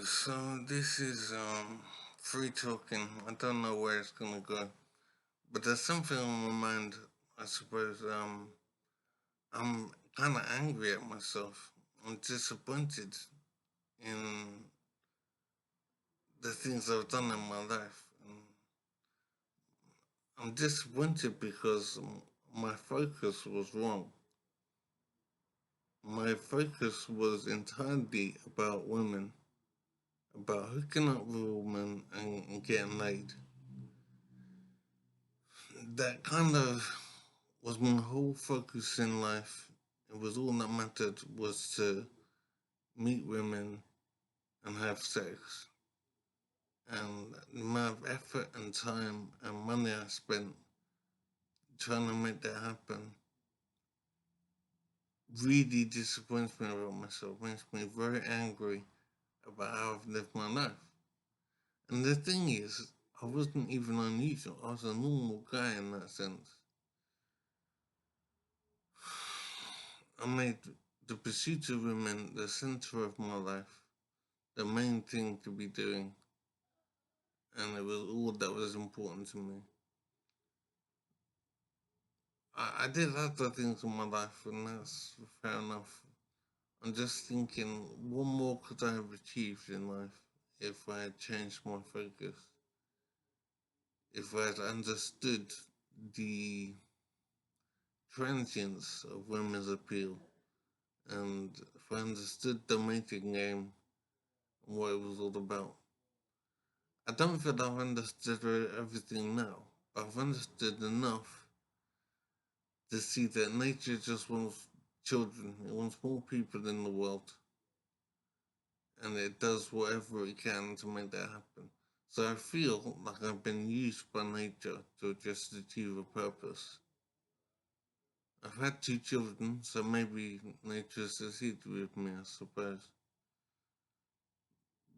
So this is free talking. I don't know where it's gonna go, but there's something on my mind. I suppose I'm kind of angry at myself. I'm disappointed in the things I've done in my life, and I'm disappointed because my focus was wrong. My focus was entirely about women, about hooking up with women and getting laid. That kind of was my whole focus in life. It was all that mattered was to meet women and have sex. And the amount of effort and time and money I spent trying to make that happen really disappoints me about myself, makes me very angry about how I've lived my life. And the thing is, I wasn't even unusual. I was a normal guy in that sense. I made the pursuit of women the center of my life, the main thing to be doing, and it was all that was important to me. I did other things in my life, and that's fair enough. I'm just thinking, what more could I have achieved in life if I had changed my focus? If I had understood the transience of women's appeal, and if I understood the mating game and what it was all about. I don't feel I've understood everything now, but I've understood enough to see that nature just wants children, it wants more people in the world, and it does whatever it can to make that happen. So I feel like I've been used by nature to just achieve a purpose. I've had two children, so maybe nature succeeded with me, I suppose.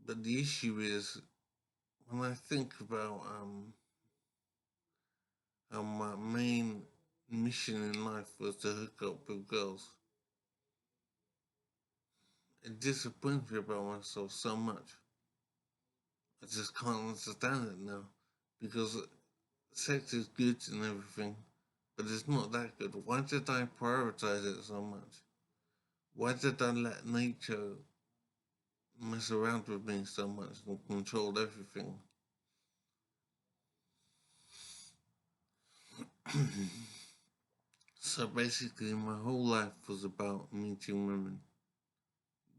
But the issue is, when I think about how my main mission in life was to hook up with girls, it disappoints me about myself so much. I just can't understand it now because sex is good and everything, but it's not that good. Why did I prioritize it so much? Why did I let nature mess around with me so much and control everything? So basically, my whole life was about meeting women.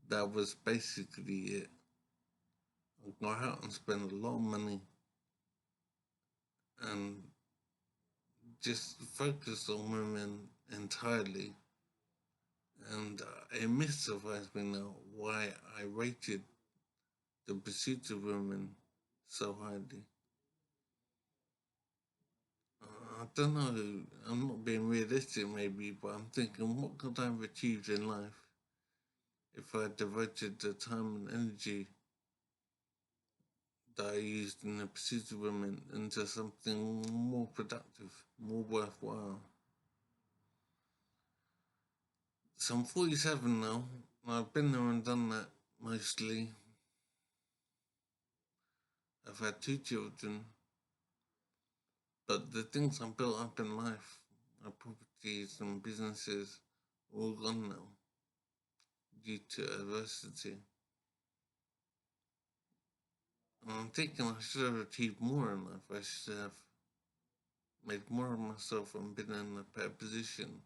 That was basically it. I go out and spend a lot of money and just focus on women entirely. And it mystifies me now why I rated the pursuit of women so highly. I don't know, I'm not being realistic maybe, but I'm thinking what could I have achieved in life if I devoted the time and energy that I used in the pursuit of women into something more productive, more worthwhile. So I'm 47 now. I've been there and done that mostly. I've had two children, but the things I built up in life, my properties and businesses, are all gone now due to adversity. And I'm thinking I should have achieved more in life. I should have made more of myself and been in a better position.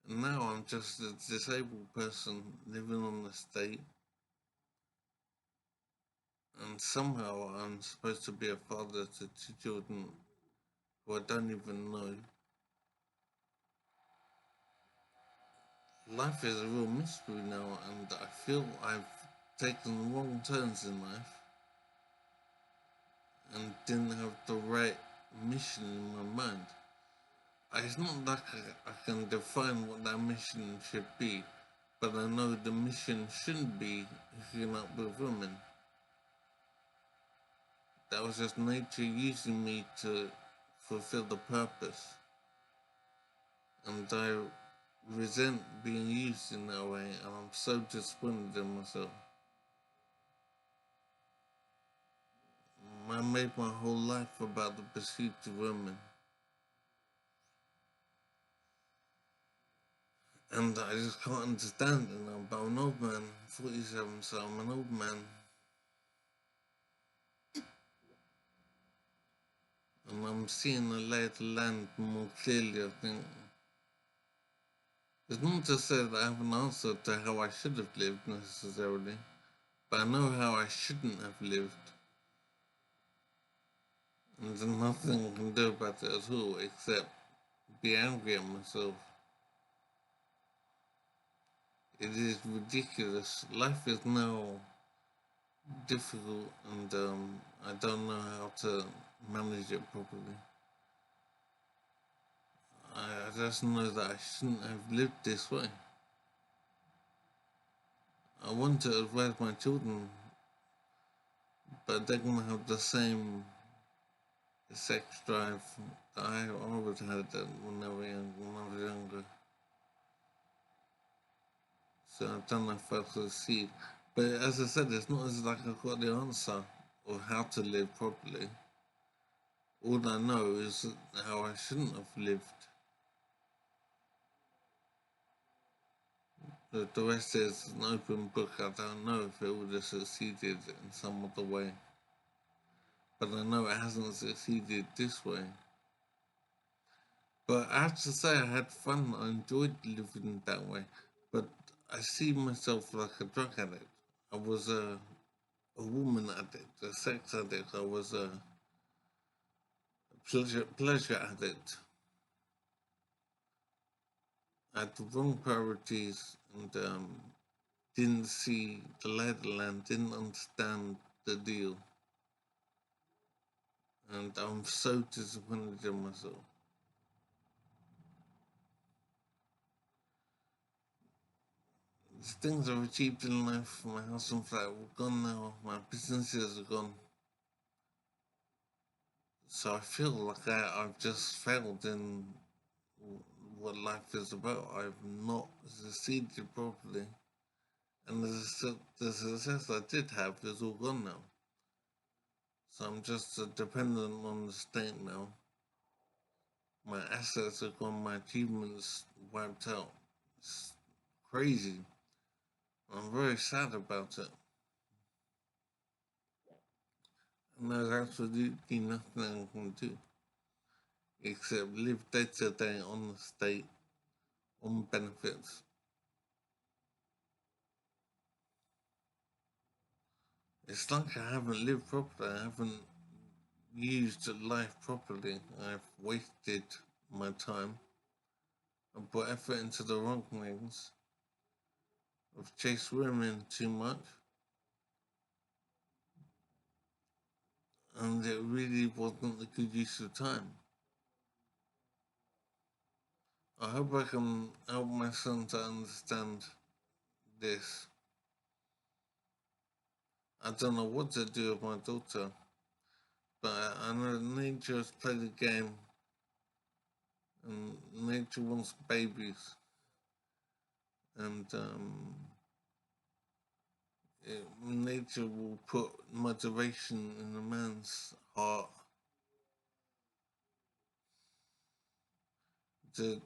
And now I'm just a disabled person living on the state, and somehow I'm supposed to be a father to two children who I don't even know. Life is a real mystery now, and I feel I've taken the wrong turns in life and didn't have the right mission in my mind. It's not like I can define what that mission should be, but I know the mission shouldn't be hooking up with women. That was just nature using me to fulfill the purpose, and I resent being used in that way, and I'm so disappointed in myself. I made my whole life about the pursuit of women. And I just can't understand it now. But I'm an old man, 47, so I'm an old man. And I'm seeing the lay of the land more clearly, I think. It's not to say that I have an answer to how I should have lived necessarily, but I know how I shouldn't have lived. And there's nothing I can do about it at all except be angry at myself. It is ridiculous. Life is now difficult, and I don't know how to manage it properly. I just know that I shouldn't have lived this way. I want to advise my children, but they're going to have the same sex drive that I always had when I was younger. So I don't know if I succeed. But as I said, it's not as like I've got the answer of how to live properly. All I know is how I shouldn't have lived. The rest is an open book. I don't know if it would have succeeded in some other way. But I know it hasn't succeeded this way. But I have to say, I had fun. I enjoyed living that way. But I see myself like a drug addict. I was a woman addict, a sex addict. I was a pleasure addict. I had the wrong priorities and didn't see the lay of the land, didn't understand the deal. And I'm so disappointed in myself. The things I've achieved in life, my house and flat are gone now, my businesses are gone. So I feel like I've just failed in what life is about. I've not succeeded properly. And the success I did have is all gone now. So I'm just dependent on the state now. My assets are gone, my achievements wiped out. It's crazy. I'm very sad about it. And there's absolutely nothing I can do except live day to day on the state, on benefits. It's like I haven't lived properly. I haven't used life properly. I've wasted my time. I've put effort into the wrong things. I've chased women too much. And it really wasn't a good use of time. I hope I can help my son to understand this. I don't know what to do with my daughter, but I know nature has played a game, and nature wants babies, and nature will put motivation in a man's heart to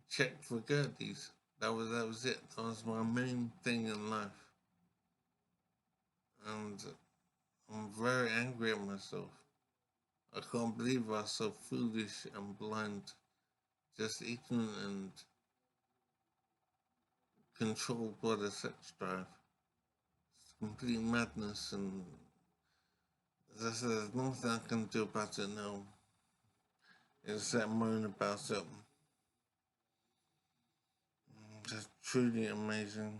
check for Gerties. That was it. That was my main thing in life, and I'm very angry at myself. I can't believe I was so foolish and blind, just ignorant and controlled by the sex drive. It's complete madness, and as I said, there's nothing I can do about it now. Except moan about it. Just truly amazing.